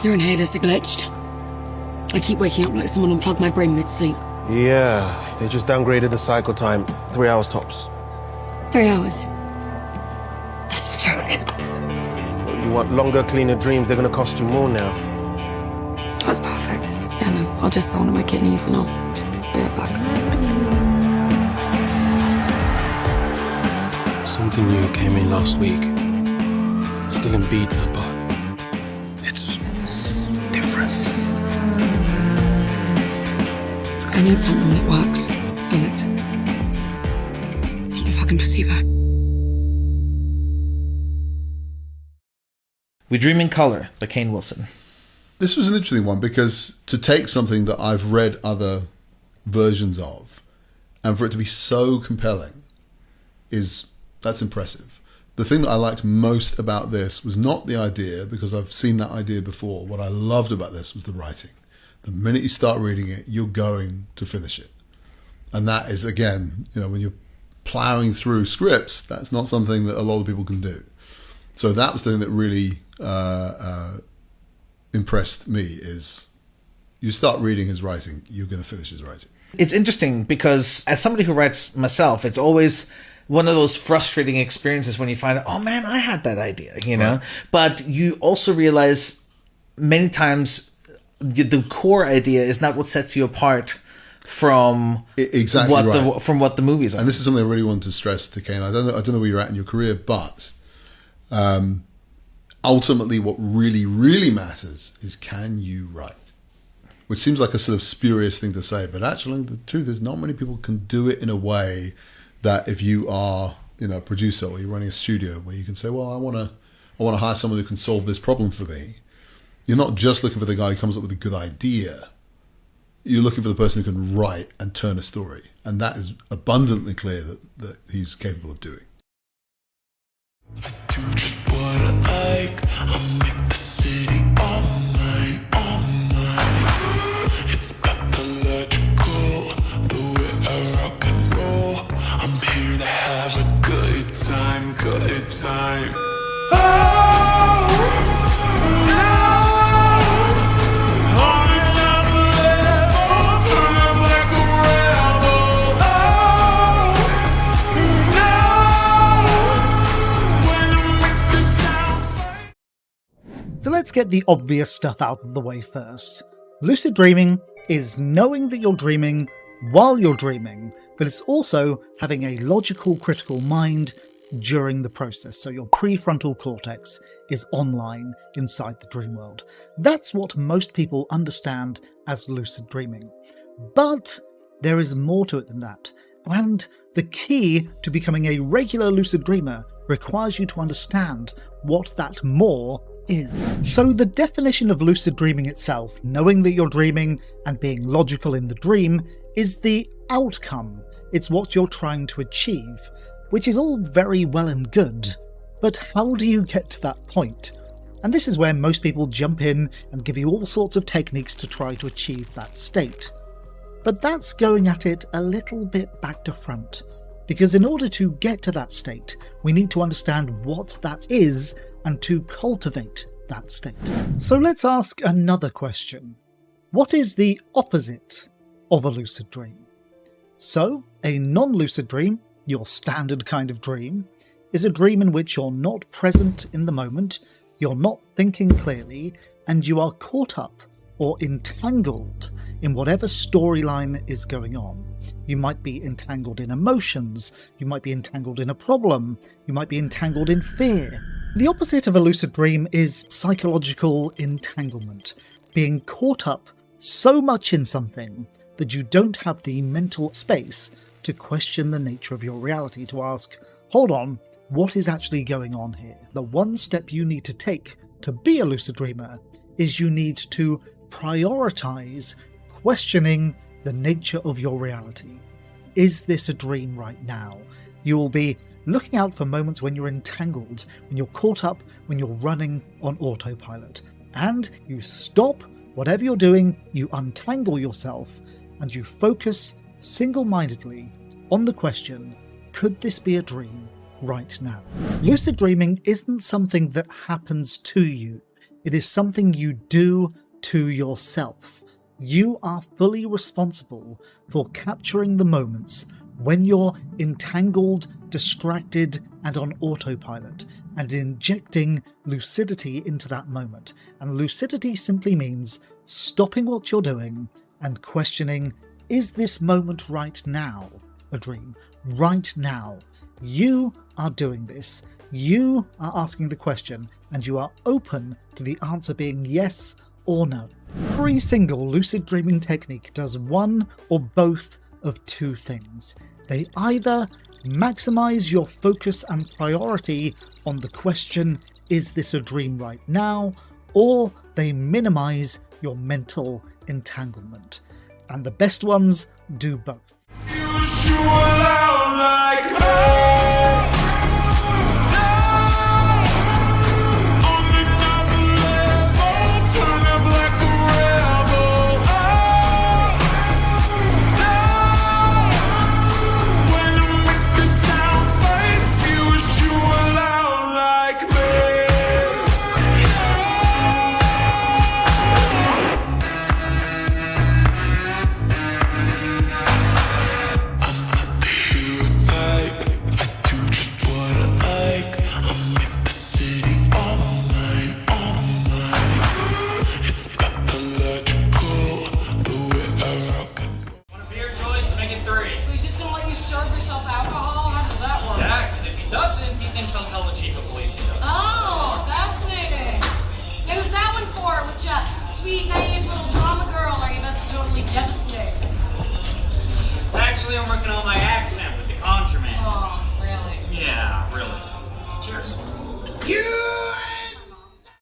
Your inhalers are glitched. I keep waking up like someone unplugged my brain mid-sleep. Yeah, they just downgraded the cycle time. 3 hours tops. 3 hours. That's a joke. You want longer, cleaner dreams, they're gonna cost you more now. That's perfect. Yeah, no, I'll just sell one of my kidneys and I'll be right back. Something new came in last week. Still in beta, but it's different. I need something that works, and it's not a fucking placebo. We Dream in Color by Kane Wilson. This was an interesting one because to take something that I've read other versions of and for it to be so compelling that's impressive. The thing that I liked most about this was not the idea, because I've seen that idea before. What I loved about this was the writing. The minute you start reading it, you're going to finish it. And that is, again, when you're plowing through scripts, that's not something that a lot of people can do. So that was the thing that really impressed me, is you start reading his writing, you're going to finish his writing. It's interesting because as somebody who writes myself, it's always one of those frustrating experiences when you find out, oh man, I had that idea, Right. But you also realize many times the core idea is not what sets you apart from what the movies are. And this is something I really want to stress to Kane. I don't know where you're at in your career, but ultimately what really, really matters is, can you write? Which seems like a sort of spurious thing to say, but actually the truth is not many people can do it in a way that if you are, a producer or you're running a studio where you can say, well, I want to hire someone who can solve this problem for me. You're not just looking for the guy who comes up with a good idea. You're looking for the person who can write and turn a story. And that is abundantly clear that he's capable of doing. I do just what I like. I make the city all mine, all mine. It's pathological, the way I rock and roll. I'm here to have a good time, good time. So let's get the obvious stuff out of the way first. Lucid dreaming is knowing that you're dreaming while you're dreaming, but it's also having a logical, critical mind during the process. So your prefrontal cortex is online inside the dream world. That's what most people understand as lucid dreaming. But there is more to it than that. And the key to becoming a regular lucid dreamer requires you to understand what that more is. So the definition of lucid dreaming itself, knowing that you're dreaming and being logical in the dream, is the outcome. It's what you're trying to achieve, which is all very well and good, but how do you get to that point? And this is where most people jump in and give you all sorts of techniques to try to achieve that state. But that's going at it a little bit back to front, because in order to get to that state, we need to understand what that is and to cultivate that state. So let's ask another question. What is the opposite of a lucid dream? So, a non-lucid dream, your standard kind of dream, is a dream in which you're not present in the moment, you're not thinking clearly, and you are caught up or entangled in whatever storyline is going on. You might be entangled in emotions, you might be entangled in a problem, you might be entangled in fear. The opposite of a lucid dream is psychological entanglement, being caught up so much in something that you don't have the mental space to question the nature of your reality, to ask, hold on, what is actually going on here? The one step you need to take to be a lucid dreamer is you need to prioritize questioning the nature of your reality. Is this a dream right now? You will be looking out for moments when you're entangled, when you're caught up, when you're running on autopilot. And you stop whatever you're doing, you untangle yourself, and you focus single-mindedly on the question, could this be a dream right now? Lucid dreaming isn't something that happens to you. It is something you do to yourself. You are fully responsible for capturing the moments when you're entangled, distracted, and on autopilot, and injecting lucidity into that moment. And lucidity simply means stopping what you're doing and questioning, is this moment right now a dream? Right now. You are doing this. You are asking the question, and you are open to the answer being yes or no. Every single lucid dreaming technique does one or both of two things. They either maximize your focus and priority on the question, is this a dream right now? Or they minimize your mental entanglement. And the best ones do both. Sweet, naive little drama girl, are you about to totally devastate? Actually, I'm working on my accent with the conjure man. Oh, really? Yeah, really. Cheers. You